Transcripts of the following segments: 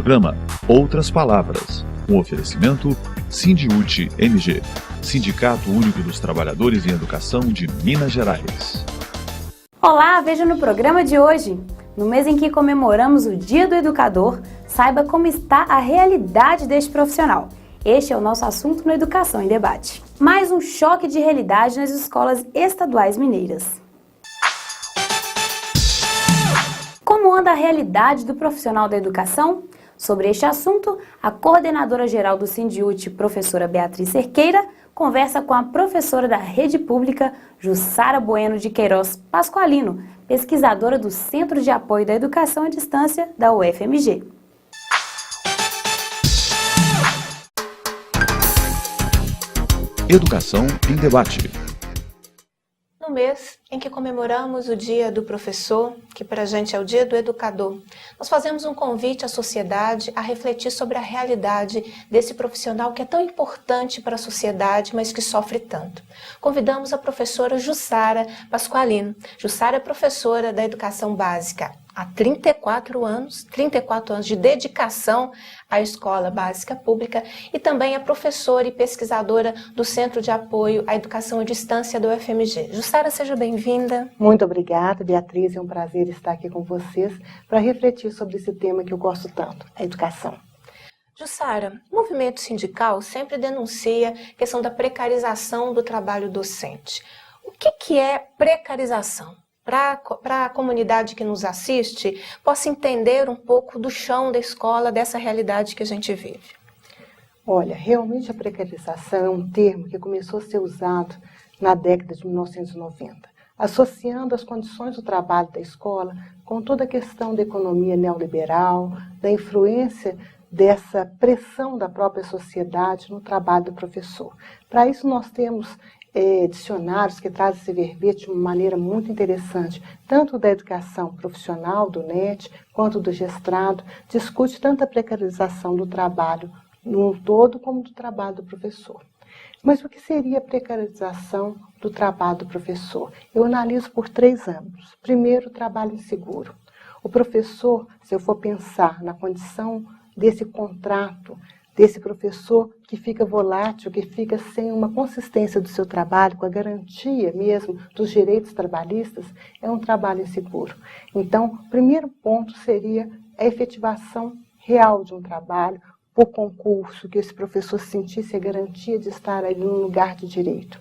Programa Outras Palavras, um oferecimento Sindiúti MG, Sindicato Único dos Trabalhadores em Educação de Minas Gerais. Olá, veja no programa de hoje. No mês em que comemoramos o Dia do Educador, saiba como está a realidade deste profissional. Este é o nosso assunto no Educação em Debate. Mais um choque de realidade nas escolas estaduais mineiras. Como anda a realidade do profissional da educação? Sobre este assunto, a coordenadora-geral do Sindiúti, professora Beatriz Cerqueira, conversa com a professora da Rede Pública, Jussara Bueno de Queiroz Pasqualino, pesquisadora do Centro de Apoio da Educação à Distância da UFMG. Educação em Debate. No mês em que comemoramos o Dia do Professor, que para a gente é o Dia do Educador, nós fazemos um convite à sociedade a refletir sobre a realidade desse profissional que é tão importante para a sociedade, mas que sofre tanto. Convidamos a professora Jussara Pasqualino. Jussara é professora da Educação Básica há 34 anos de dedicação à escola básica pública e também é professora e pesquisadora do Centro de Apoio à Educação à Distância do UFMG. Jussara, seja bem-vinda. Muito obrigada, Beatriz. É um prazer estar aqui com vocês para refletir sobre esse tema que eu gosto tanto, a educação. Jussara, o movimento sindical sempre denuncia a questão da precarização do trabalho docente. O que é precarização? Para a comunidade que nos assiste, possa entender um pouco do chão da escola, dessa realidade que a gente vive. Olha, realmente a precarização é um termo que começou a ser usado na década de 1990, associando as condições do trabalho da escola com toda a questão da economia neoliberal, da influência dessa pressão da própria sociedade no trabalho do professor. Para isso nós temos dicionários que trazem esse verbete de uma maneira muito interessante, tanto da educação profissional, do NET, quanto do gestrado, discute tanto a precarização do trabalho no todo, como do trabalho do professor. Mas o que seria a precarização do trabalho do professor? Eu analiso por 3 âmbitos. Primeiro, o trabalho inseguro. O professor, se eu for pensar na condição desse contrato, desse professor que fica volátil, que fica sem uma consistência do seu trabalho, com a garantia mesmo dos direitos trabalhistas, é um trabalho inseguro. Então, o primeiro ponto seria a efetivação real de um trabalho por concurso, que esse professor sentisse a garantia de estar ali no lugar de direito.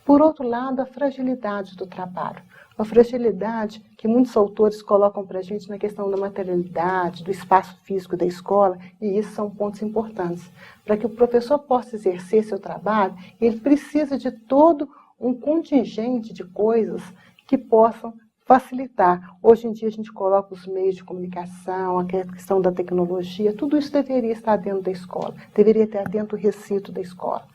Por outro lado, a fragilidade do trabalho. A fragilidade que muitos autores colocam para a gente na questão da materialidade, do espaço físico da escola, e isso são pontos importantes. Para que o professor possa exercer seu trabalho, ele precisa de todo um contingente de coisas que possam facilitar. Hoje em dia a gente coloca os meios de comunicação, a questão da tecnologia, tudo isso deveria estar dentro da escola, deveria estar dentro do recinto da escola.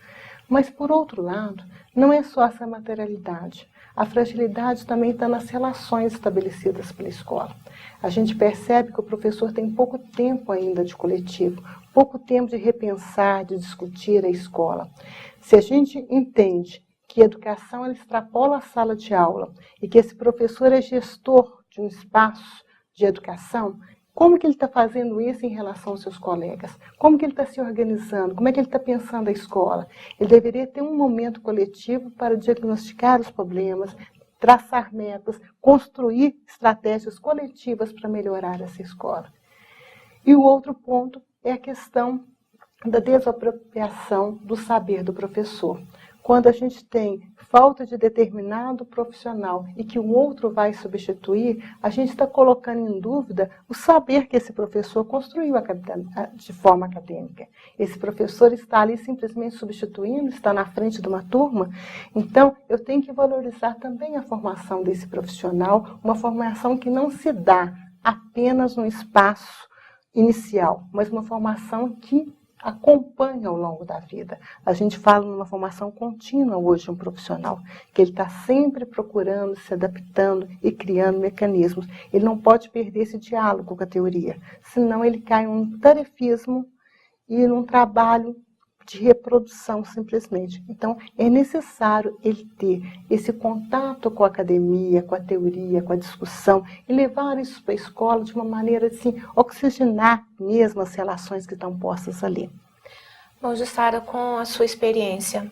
Mas, por outro lado, não é só essa materialidade. A fragilidade também está nas relações estabelecidas pela escola. A gente percebe que o professor tem pouco tempo ainda de coletivo, pouco tempo de repensar, de discutir a escola. Se a gente entende que a educação ela extrapola a sala de aula e que esse professor é gestor de um espaço de educação, como que ele está fazendo isso em relação aos seus colegas? Como que ele está se organizando? Como é que ele está pensando a escola? Ele deveria ter um momento coletivo para diagnosticar os problemas, traçar metas, construir estratégias coletivas para melhorar essa escola. E o outro ponto é a questão da desapropriação do saber do professor. Quando a gente tem falta de determinado profissional e que um outro vai substituir, a gente está colocando em dúvida o saber que esse professor construiu de forma acadêmica. Esse professor está ali simplesmente substituindo, está na frente de uma turma. Então, eu tenho que valorizar também a formação desse profissional, uma formação que não se dá apenas no espaço inicial, mas uma formação que acompanha ao longo da vida. A gente fala numa formação contínua hoje, um profissional, que ele está sempre procurando, se adaptando e criando mecanismos. Ele não pode perder esse diálogo com a teoria, senão ele cai em um tarefismo e num trabalho de reprodução, simplesmente. Então, é necessário ele ter esse contato com a academia, com a teoria, com a discussão, e levar isso para a escola de uma maneira, assim, oxigenar mesmo as relações que estão postas ali. Bom, Jussara, com a sua experiência,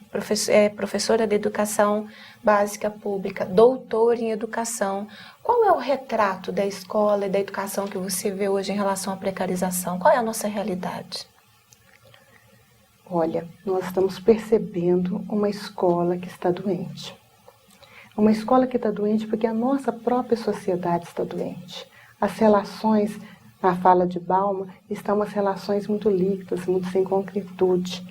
professora de educação básica pública, doutora em educação, qual é o retrato da escola e da educação que você vê hoje em relação à precarização? Qual é a nossa realidade? Olha, nós estamos percebendo uma escola que está doente. Uma escola que está doente porque a nossa própria sociedade está doente. As relações, na fala de Bauman, estão umas relações muito líquidas, muito sem concretude.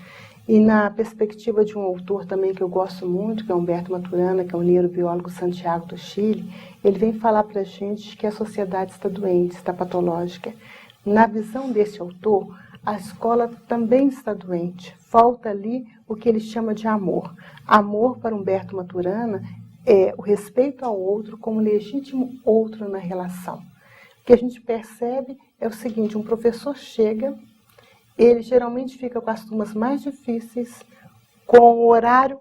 E na perspectiva de um autor também que eu gosto muito, que é Humberto Maturana, que é um neurobiólogo Santiago do Chile, ele vem falar para a gente que a sociedade está doente, está patológica. Na visão desse autor, a escola também está doente. Falta ali o que ele chama de amor. Amor, para Humberto Maturana, é o respeito ao outro como legítimo outro na relação. O que a gente percebe é o seguinte: um professor chega, ele geralmente fica com as turmas mais difíceis, com o horário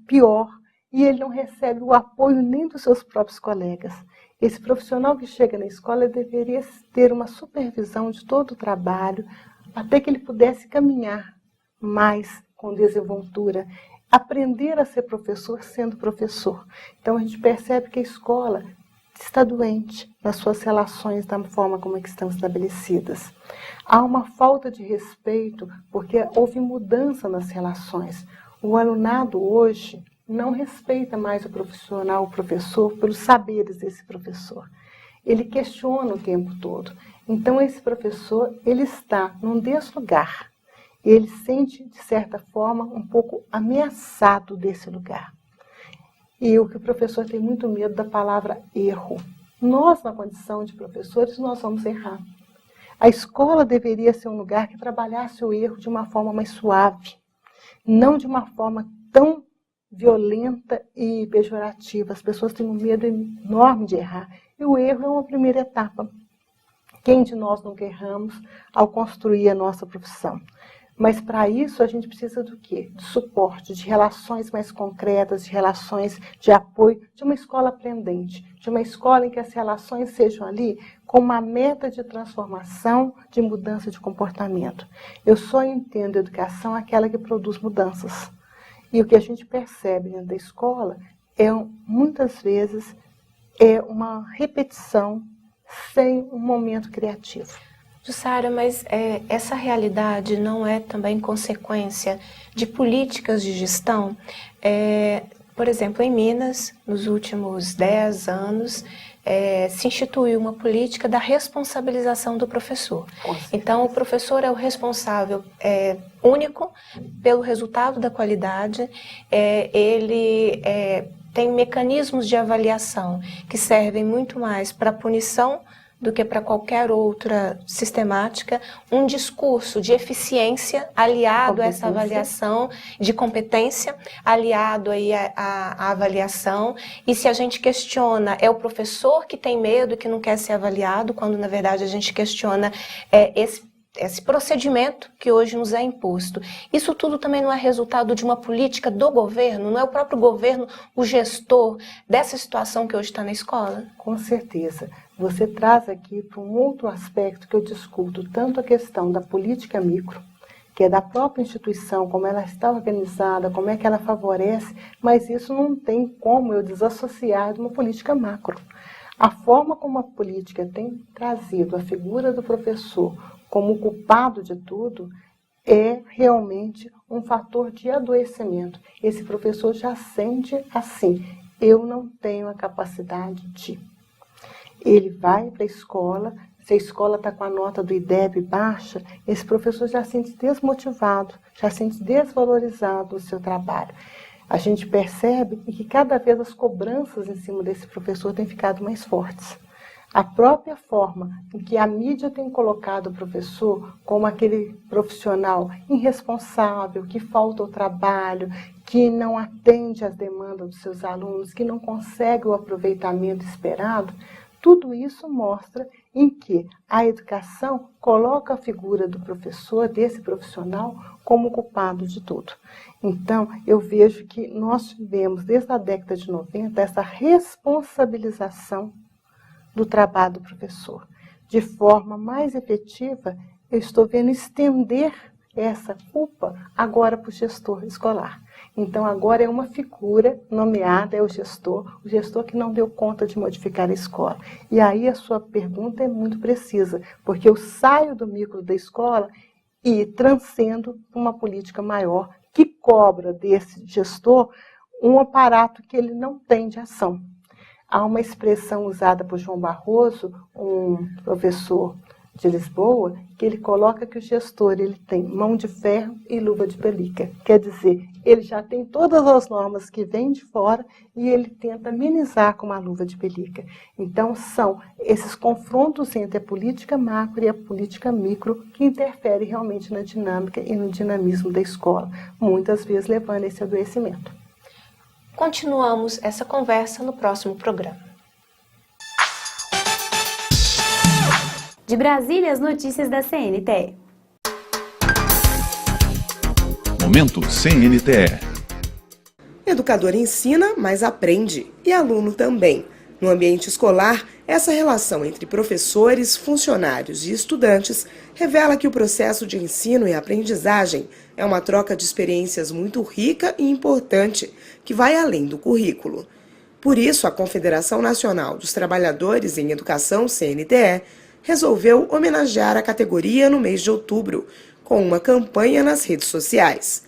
pior, e ele não recebe o apoio nem dos seus próprios colegas. Esse profissional que chega na escola deveria ter uma supervisão de todo o trabalho, até que ele pudesse caminhar mais com desenvoltura, aprender a ser professor sendo professor. Então a gente percebe que a escola está doente nas suas relações, da forma como é que estão estabelecidas. Há uma falta de respeito, porque houve mudança nas relações. O alunado hoje não respeita mais o profissional, o professor, pelos saberes desse professor. Ele questiona o tempo todo. Então esse professor, ele está num deslugar. Ele sente, de certa forma, um pouco ameaçado desse lugar. E o que o professor tem muito medo da palavra erro. Nós, na condição de professores, nós vamos errar. A escola deveria ser um lugar que trabalhasse o erro de uma forma mais suave, não de uma forma tão violenta e pejorativa. As pessoas têm um medo enorme de errar. E o erro é uma primeira etapa. Quem de nós nunca erramos ao construir a nossa profissão? Mas para isso a gente precisa do quê? De suporte, de relações mais concretas, de relações de apoio, de uma escola aprendente, de uma escola em que as relações sejam ali com uma meta de transformação, de mudança de comportamento. Eu só entendo a educação aquela que produz mudanças. E o que a gente percebe dentro da escola é, muitas vezes, uma repetição sem um momento criativo. Jussara, mas essa realidade não é também consequência de políticas de gestão? Por exemplo, em Minas, nos últimos 10 anos, se instituiu uma política da responsabilização do professor. Então, o professor é o responsável único pelo resultado da qualidade, ele tem mecanismos de avaliação que servem muito mais para punição do que para qualquer outra sistemática, um discurso de eficiência aliado a essa avaliação, de competência, aliado aí à avaliação. E se a gente questiona, é o professor que tem medo, que não quer ser avaliado, quando na verdade a gente questiona esse procedimento que hoje nos é imposto. Isso tudo também não é resultado de uma política do governo? Não é o próprio governo o gestor dessa situação que hoje está na escola? Com certeza. Você traz aqui para um outro aspecto que eu discuto, tanto a questão da política micro, que é da própria instituição, como ela está organizada, como é que ela favorece, mas isso não tem como eu desassociar de uma política macro. A forma como a política tem trazido a figura do professor como culpado de tudo é realmente um fator de adoecimento. Esse professor já sente assim: eu não tenho a capacidade de. Ele vai para a escola, se a escola está com a nota do IDEB baixa, esse professor já se sente desmotivado, já se sente desvalorizado o seu trabalho. A gente percebe que cada vez as cobranças em cima desse professor têm ficado mais fortes. A própria forma em que a mídia tem colocado o professor como aquele profissional irresponsável, que falta ao trabalho, que não atende às demandas dos seus alunos, que não consegue o aproveitamento esperado, Tudo isso mostra em que a educação coloca a figura do professor, desse profissional, como culpado de tudo. Então, eu vejo que nós tivemos, desde a década de 90, essa responsabilização do trabalho do professor. De forma mais efetiva, eu estou vendo estender essa culpa agora para o gestor escolar. Então, agora é uma figura nomeada, é o gestor que não deu conta de modificar a escola. E aí a sua pergunta é muito precisa, porque eu saio do micro da escola e transcendo uma política maior que cobra desse gestor um aparato que ele não tem de ação. Há uma expressão usada por João Barroso, um professor de Lisboa, que ele coloca que o gestor ele tem mão de ferro e luva de pelica. Quer dizer, ele já tem todas as normas que vêm de fora e ele tenta amenizar com uma luva de pelica. Então, são esses confrontos entre a política macro e a política micro que interferem realmente na dinâmica e no dinamismo da escola, muitas vezes levando a esse adoecimento. Continuamos essa conversa no próximo programa. De Brasília, as notícias da CNTE. Momento CNTE. Educador ensina, mas aprende, e aluno também. No ambiente escolar, essa relação entre professores, funcionários e estudantes revela que o processo de ensino e aprendizagem é uma troca de experiências muito rica e importante, que vai além do currículo. Por isso, a Confederação Nacional dos Trabalhadores em Educação, CNTE, resolveu homenagear a categoria no mês de outubro, com uma campanha nas redes sociais.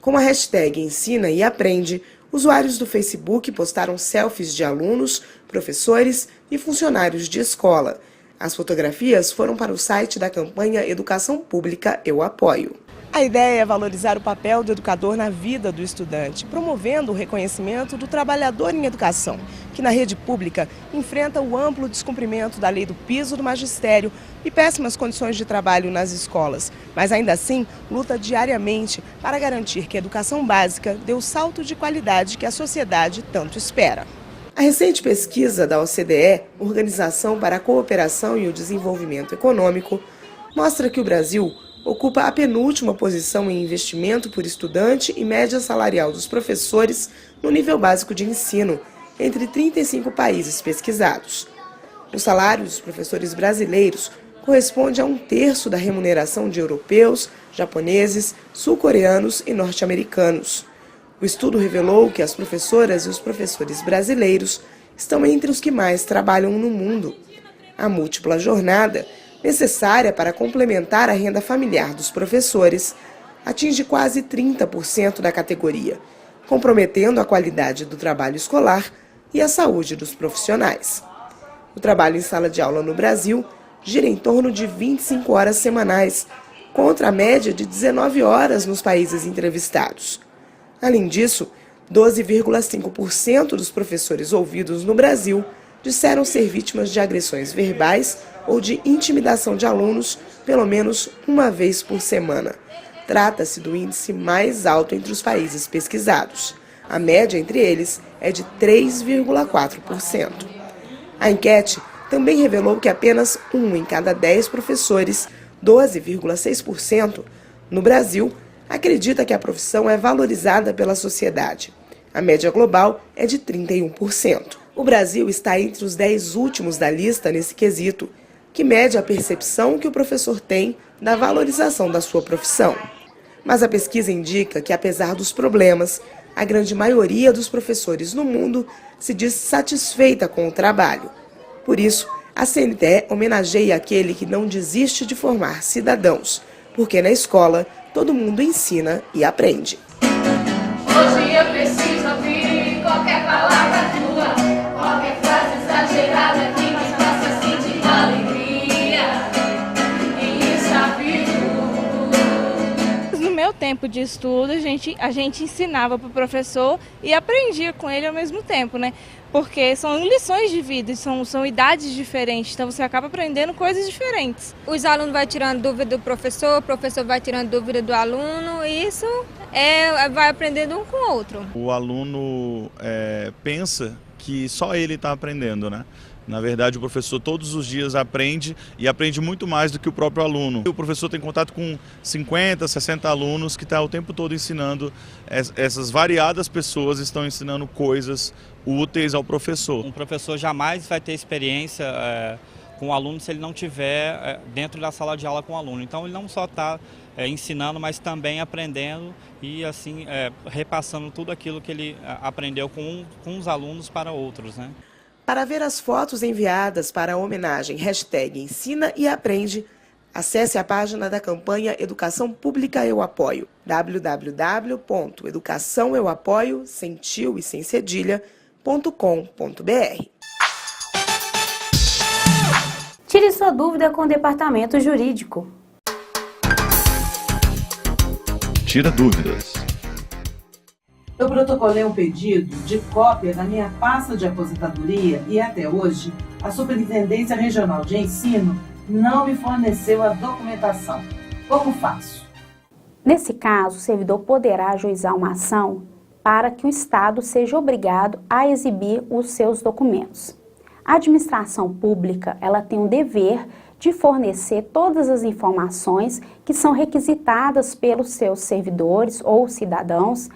Com a hashtag Ensina e Aprende, usuários do Facebook postaram selfies de alunos, professores e funcionários de escola. As fotografias foram para o site da campanha Educação Pública Eu Apoio. A ideia é valorizar o papel do educador na vida do estudante, promovendo o reconhecimento do trabalhador em educação, que na rede pública enfrenta o amplo descumprimento da lei do piso do magistério e péssimas condições de trabalho nas escolas, mas ainda assim luta diariamente para garantir que a educação básica dê o salto de qualidade que a sociedade tanto espera. A recente pesquisa da OCDE, Organização para a Cooperação e o Desenvolvimento Econômico, mostra que o Brasil ocupa a penúltima posição em investimento por estudante e média salarial dos professores no nível básico de ensino, entre 35 países pesquisados. O salário dos professores brasileiros corresponde a 1/3 da remuneração de europeus, japoneses, sul-coreanos e norte-americanos. O estudo revelou que as professoras e os professores brasileiros estão entre os que mais trabalham no mundo. A múltipla jornada, necessária para complementar a renda familiar dos professores, atinge quase 30% da categoria, comprometendo a qualidade do trabalho escolar e a saúde dos profissionais. O trabalho em sala de aula no Brasil gira em torno de 25 horas semanais, contra a média de 19 horas nos países entrevistados. Além disso, 12,5% dos professores ouvidos no Brasil disseram ser vítimas de agressões verbais ou de intimidação de alunos pelo menos uma vez por semana. Trata-se do índice mais alto entre os países pesquisados. A média entre eles é de 3,4%. A enquete também revelou que apenas 1 em cada 10 professores, 12,6%, no Brasil, acredita que a profissão é valorizada pela sociedade. A média global é de 31%. O Brasil está entre os 10 últimos da lista nesse quesito, que mede a percepção que o professor tem da valorização da sua profissão. Mas a pesquisa indica que, apesar dos problemas, a grande maioria dos professores no mundo se diz satisfeita com o trabalho. Por isso, a CNTE homenageia aquele que não desiste de formar cidadãos, porque na escola todo mundo ensina e aprende. Hoje eu preciso ouvir qualquer palavra tua, qualquer frase exagerada que me faça sentir alegria em estar vivo. No meu tempo de estudo, a gente ensinava para o professor e aprendia com ele ao mesmo tempo, né? Porque são lições de vida, são idades diferentes, então você acaba aprendendo coisas diferentes. Os alunos vão tirando dúvida do professor, o professor vai tirando dúvida do aluno, e isso vai aprendendo um com o outro. O aluno pensa que só ele está aprendendo, né? Na verdade, o professor todos os dias aprende e aprende muito mais do que o próprio aluno. O professor tem contato com 50, 60 alunos que estão o tempo todo ensinando, essas variadas pessoas estão ensinando coisas úteis ao professor. Um professor jamais vai ter experiência com o aluno se ele não estiver dentro da sala de aula com o aluno. Então ele não só está ensinando, mas também aprendendo e assim repassando tudo aquilo que ele aprendeu com os alunos para outros, né? Para ver as fotos enviadas para a homenagem #Ensina e Aprende, acesse a página da campanha Educação Pública Eu Apoio, www.educaçãoeuapoio, sem tio e sem cedilha.com.br. Tire sua dúvida com o Departamento Jurídico. Tira dúvidas. Eu protocolei um pedido de cópia da minha pasta de aposentadoria e até hoje a Superintendência Regional de Ensino não me forneceu a documentação. Como faço? Nesse caso, o servidor poderá ajuizar uma ação para que o Estado seja obrigado a exibir os seus documentos. A administração pública, ela tem o dever de fornecer todas as informações que são requisitadas pelos seus servidores ou cidadãos,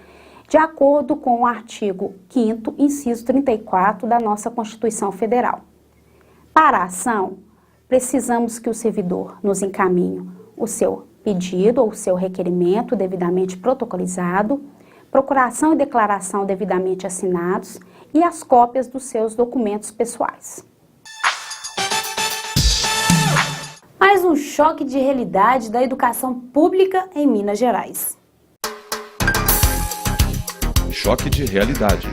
de acordo com o artigo 5º, inciso 34 da nossa Constituição Federal. Para a ação, precisamos que o servidor nos encaminhe o seu pedido ou o seu requerimento devidamente protocolizado, procuração e declaração devidamente assinados e as cópias dos seus documentos pessoais. Mais um choque de realidade da educação pública em Minas Gerais. Choque de realidade.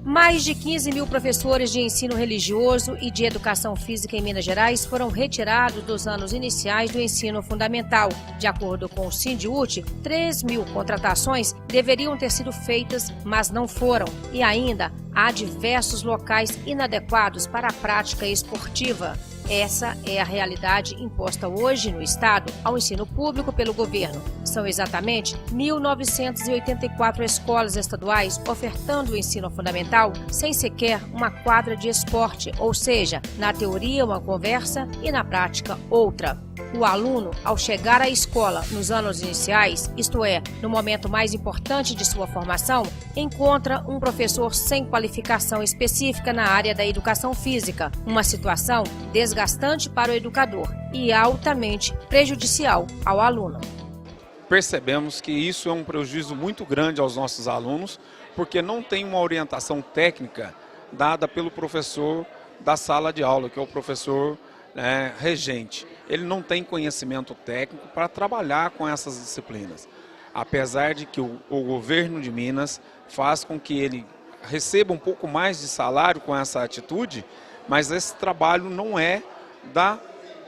Mais de 15 mil professores de ensino religioso e de educação física em Minas Gerais foram retirados dos anos iniciais do ensino fundamental. De acordo com o Sindiúti, 3 mil contratações deveriam ter sido feitas, mas não foram. E ainda há diversos locais inadequados para a prática esportiva. Essa é a realidade imposta hoje no Estado ao ensino público pelo governo. São exatamente 1.984 escolas estaduais ofertando o ensino fundamental sem sequer uma quadra de esporte, ou seja, na teoria uma conversa e na prática outra. O aluno, ao chegar à escola nos anos iniciais, isto é, no momento mais importante de sua formação, encontra um professor sem qualificação específica na área da educação física, uma situação desgastante para o educador e altamente prejudicial ao aluno. Percebemos que isso é um prejuízo muito grande aos nossos alunos, porque não tem uma orientação técnica dada pelo professor da sala de aula, que é o professor regente. Ele não tem conhecimento técnico para trabalhar com essas disciplinas. Apesar de que o governo de Minas faz com que ele receba um pouco mais de salário com essa atitude, mas esse trabalho não é da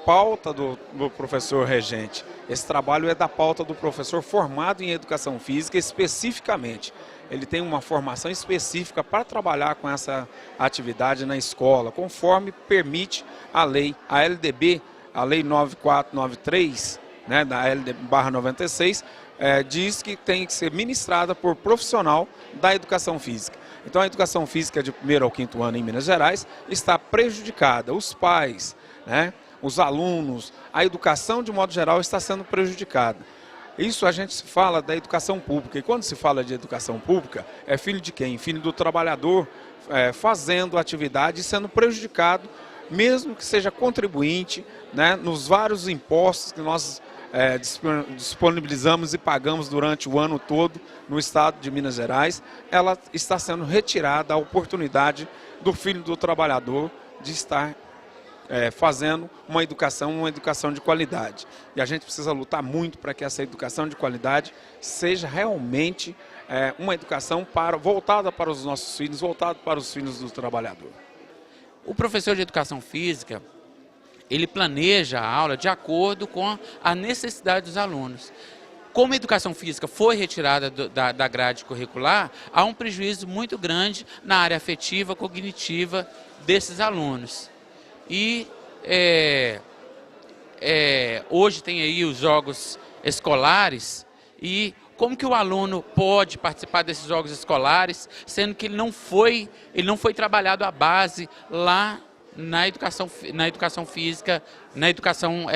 pauta do professor regente. Esse trabalho é da pauta do professor formado em educação física especificamente. Ele tem uma formação específica para trabalhar com essa atividade na escola, conforme permite a lei. A LDB, a Lei 9493, da LDB/96, diz que tem que ser ministrada por profissional da educação física. Então a educação física de 1º ao 5º ano em Minas Gerais está prejudicada. Os pais, os alunos, a educação de modo geral está sendo prejudicada. Isso a gente fala da educação pública, e quando se fala de educação pública, é filho de quem? Filho do trabalhador fazendo atividade e sendo prejudicado, mesmo que seja contribuinte, nos vários impostos que nós disponibilizamos e pagamos durante o ano todo no estado de Minas Gerais, ela está sendo retirada a oportunidade do filho do trabalhador de estar fazendo uma educação de qualidade. E a gente precisa lutar muito para que essa educação de qualidade seja realmente uma educação voltada para os nossos filhos, voltada para os filhos do trabalhador. O professor de educação física, ele planeja a aula de acordo com a necessidade dos alunos. Como a educação física foi retirada da grade curricular, há um prejuízo muito grande na área afetiva, cognitiva desses alunos. E hoje tem aí os jogos escolares e Como que o aluno pode participar desses jogos escolares, sendo que ele não foi trabalhado a base lá na educação física, na educação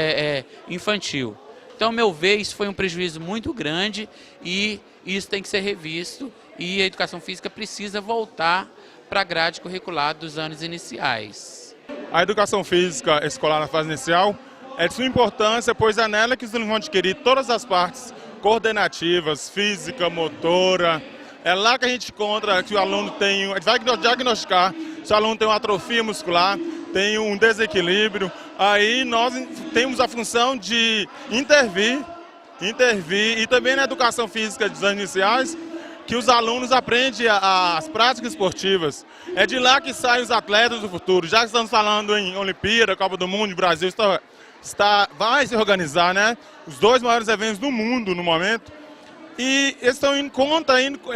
infantil. Então, ao meu ver, isso foi um prejuízo muito grande e isso tem que ser revisto e a educação física precisa voltar para a grade curricular dos anos iniciais. A educação física escolar na fase inicial é de sua importância, pois é nela que os alunos vão adquirir todas as partes coordenativas, física, motora. É lá que a gente encontra que o aluno tem, a gente vai diagnosticar se o aluno tem uma atrofia muscular, tem um desequilíbrio. Aí nós temos a função de intervir e também na educação física dos anos iniciais, que os alunos aprendem as práticas esportivas. É de lá que saem os atletas do futuro. Já que estamos falando em Olimpíada, Copa do Mundo, o Brasil vai se organizar, né? Os 2 maiores eventos do mundo no momento. E eles estão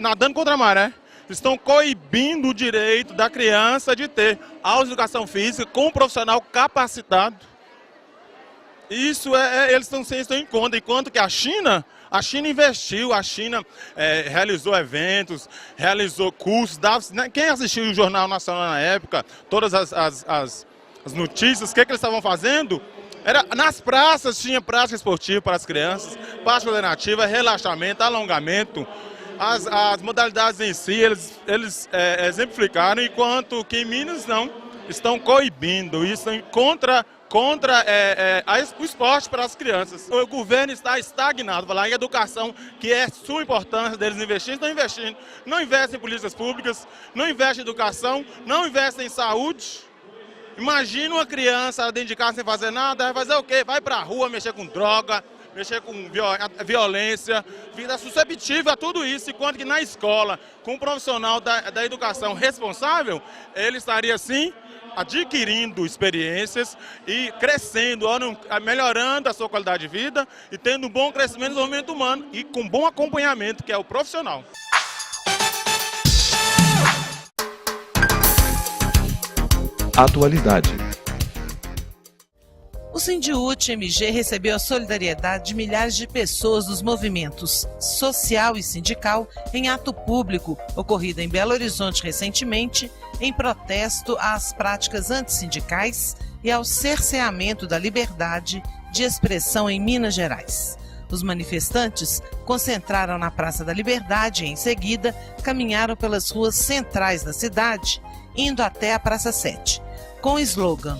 nadando contra a maré. Estão coibindo o direito da criança de ter aula de educação física com um profissional capacitado. Isso eles estão em conta, enquanto que a China investiu, a China realizou eventos, realizou cursos. Quem assistiu o Jornal Nacional na época, todas as notícias, o que eles estavam fazendo? Nas praças tinha prática esportiva para as crianças, prática coordenativa, relaxamento, alongamento. As modalidades em si, eles exemplificaram, enquanto que em Minas não, estão coibindo, isso contra o esporte para as crianças. O governo está estagnado, falar em educação, que é sua importância deles investirem, estão investindo. Não investem em políticas públicas, não investem em educação, não investem em saúde. Imagina uma criança dentro de casa sem fazer nada, vai fazer o quê? Vai para a rua mexer com droga, mexer com violência, vida susceptível a tudo isso, enquanto que na escola, com um profissional da educação responsável, ele estaria sim adquirindo experiências e crescendo, melhorando a sua qualidade de vida e tendo um bom crescimento e desenvolvimento humano e com bom acompanhamento, que é o profissional. Atualidade. O Sindiúti MG recebeu a solidariedade de milhares de pessoas dos movimentos social e sindical em ato público, ocorrido em Belo Horizonte recentemente, em protesto às práticas antissindicais e ao cerceamento da liberdade de expressão em Minas Gerais. Os manifestantes concentraram na Praça da Liberdade e, em seguida, caminharam pelas ruas centrais da cidade, indo até a Praça 7. Com o slogan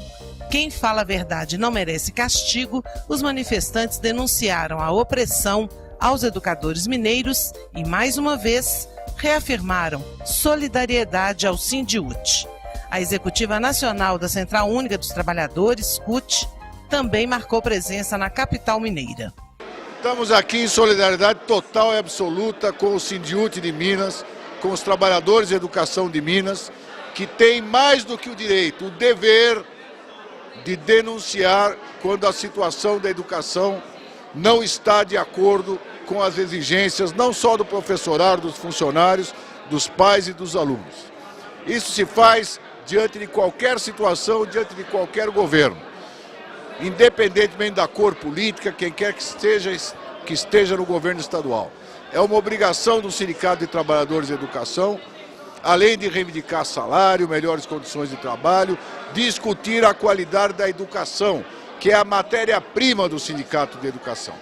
"Quem fala a verdade não merece castigo", os manifestantes denunciaram a opressão aos educadores mineiros e, mais uma vez, reafirmaram solidariedade ao Sindiúti. A Executiva Nacional da Central Única dos Trabalhadores, CUT, também marcou presença na capital mineira. Estamos aqui em solidariedade total e absoluta com o Sindiúti de Minas, com os trabalhadores de educação de Minas, que têm mais do que o direito, o dever de denunciar quando a situação da educação não está de acordo com as exigências não só do professorado, dos funcionários, dos pais e dos alunos. Isso se faz diante de qualquer situação, diante de qualquer governo, independentemente da cor política, quem quer que esteja no governo estadual. É uma obrigação do Sindicato de Trabalhadores de Educação, além de reivindicar salário, melhores condições de trabalho, discutir a qualidade da educação, que é a matéria-prima do Sindicato de Educação.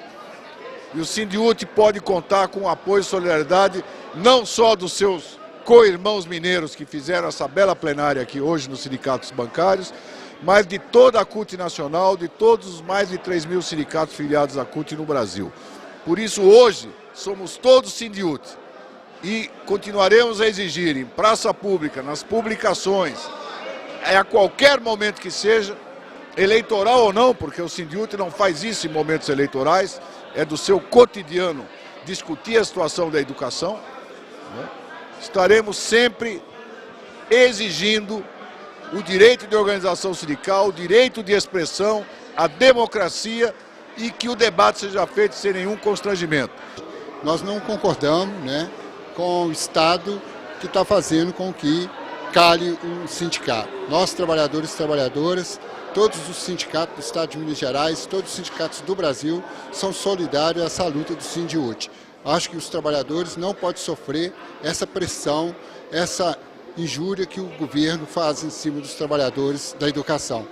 E o Sindiúti pode contar com o apoio e solidariedade não só dos seus co-irmãos mineiros que fizeram essa bela plenária aqui hoje nos sindicatos bancários, mas de toda a CUT nacional, de todos os mais de 3.000 sindicatos filiados à CUT no Brasil. Por isso, hoje, somos todos Sindiúti e continuaremos a exigir em praça pública, nas publicações, a qualquer momento que seja, eleitoral ou não, porque o Sindiúti não faz isso em momentos eleitorais, é do seu cotidiano discutir a situação da educação, né? Estaremos sempre exigindo o direito de organização sindical, o direito de expressão, a democracia e que o debate seja feito sem nenhum constrangimento. Nós não concordamos, né, com o Estado que está fazendo com que cale um sindicato. Nós, trabalhadores e trabalhadoras, todos os sindicatos do Estado de Minas Gerais, todos os sindicatos do Brasil são solidários a essa luta do Sindiúti. Acho que os trabalhadores não podem sofrer essa pressão, essa injúria que o governo faz em cima dos trabalhadores da educação.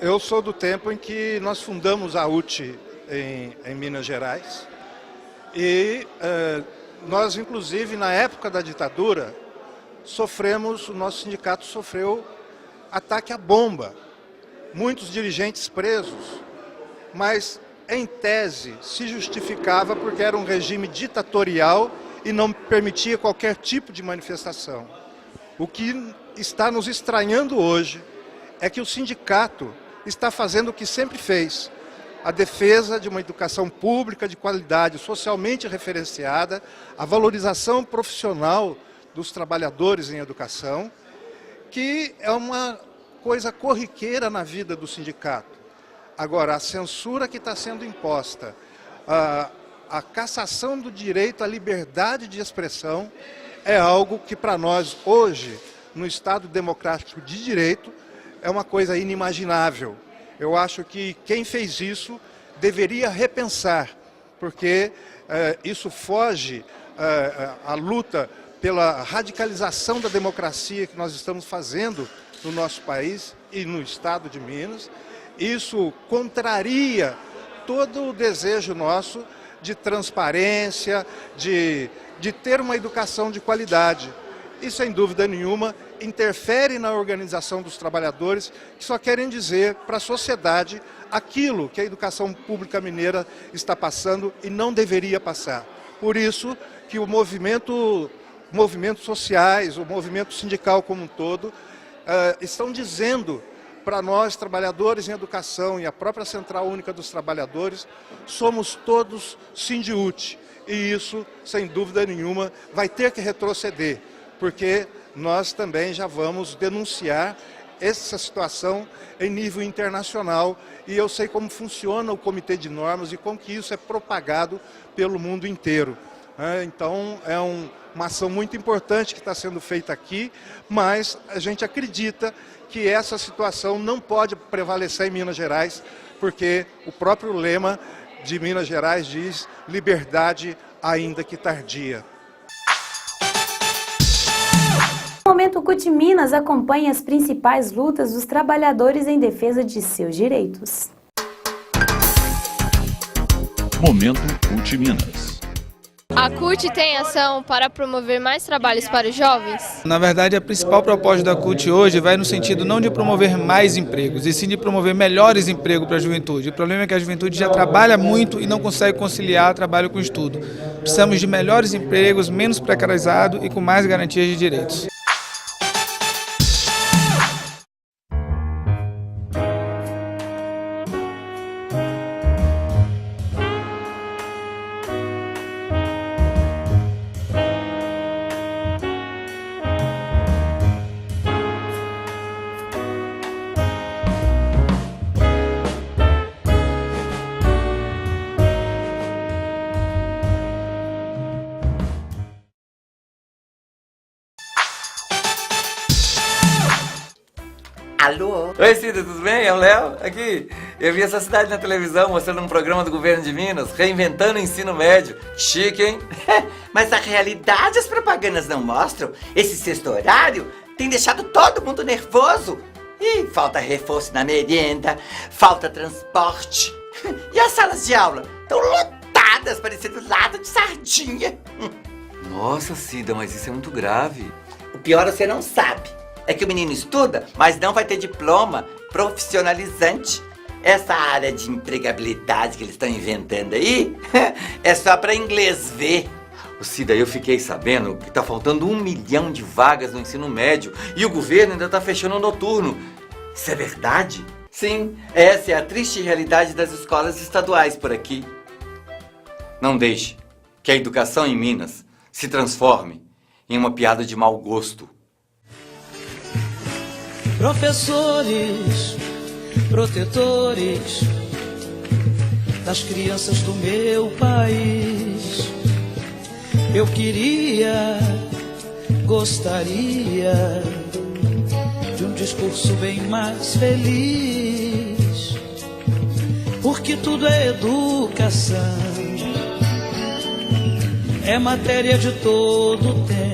Eu sou do tempo em que nós fundamos a UTE em Minas Gerais e nós, inclusive, na época da ditadura, o nosso sindicato sofreu ataque à bomba. Muitos dirigentes presos, mas em tese se justificava porque era um regime ditatorial e não permitia qualquer tipo de manifestação. O que está nos estranhando hoje é que o sindicato está fazendo o que sempre fez, a defesa de uma educação pública de qualidade, socialmente referenciada, a valorização profissional dos trabalhadores em educação, que é uma coisa corriqueira na vida do sindicato. Agora, a censura que está sendo imposta, a cassação do direito à liberdade de expressão é algo que para nós hoje, no Estado democrático de direito, é uma coisa inimaginável. Eu acho que quem fez isso deveria repensar, porque isso foge à luta pela radicalização da democracia que nós estamos fazendo no nosso país e no Estado de Minas. Isso contraria todo o desejo nosso de transparência, de ter uma educação de qualidade. E, sem dúvida nenhuma, interfere na organização dos trabalhadores, que só querem dizer para a sociedade aquilo que a educação pública mineira está passando e não deveria passar. Por isso que movimentos sociais, o movimento sindical como um todo, estão dizendo para nós, trabalhadores em educação e a própria Central Única dos Trabalhadores, somos todos Sindiúte. E isso, sem dúvida nenhuma, vai ter que retroceder, porque nós também já vamos denunciar essa situação em nível internacional e eu sei como funciona o Comitê de Normas e como que isso é propagado pelo mundo inteiro. Então, é uma ação muito importante que está sendo feita aqui, mas a gente acredita que essa situação não pode prevalecer em Minas Gerais, porque o próprio lema de Minas Gerais diz liberdade ainda que tardia. No momento, o CUT Minas acompanha as principais lutas dos trabalhadores em defesa de seus direitos. Momento CUT Minas. A CUT tem ação para promover mais trabalhos para os jovens? Na verdade, a principal proposta da CUT hoje vai no sentido não de promover mais empregos, e sim de promover melhores empregos para a juventude. O problema é que a juventude já trabalha muito e não consegue conciliar trabalho com estudo. Precisamos de melhores empregos, menos precarizados e com mais garantias de direitos. Alô? Oi, Cida, tudo bem? É o Léo aqui. Eu vi essa cidade na televisão mostrando um programa do governo de Minas, reinventando o ensino médio. Chique, hein? Mas a realidade as propagandas não mostram. Esse sexto horário tem deixado todo mundo nervoso. E falta reforço na merenda, falta transporte. E as salas de aula estão lotadas, parecendo lata de sardinha. Nossa, Cida, mas isso é muito grave. O pior você não sabe. É que o menino estuda, mas não vai ter diploma profissionalizante. Essa área de empregabilidade que eles estão inventando aí é só para inglês ver. Cida, eu fiquei sabendo que tá faltando 1 milhão de vagas no ensino médio e o governo ainda tá fechando o noturno. Isso é verdade? Sim, essa é a triste realidade das escolas estaduais por aqui. Não deixe que a educação em Minas se transforme em uma piada de mau gosto. Professores, protetores das crianças do meu país, eu gostaria de um discurso bem mais feliz, porque tudo é educação, é matéria de todo tempo.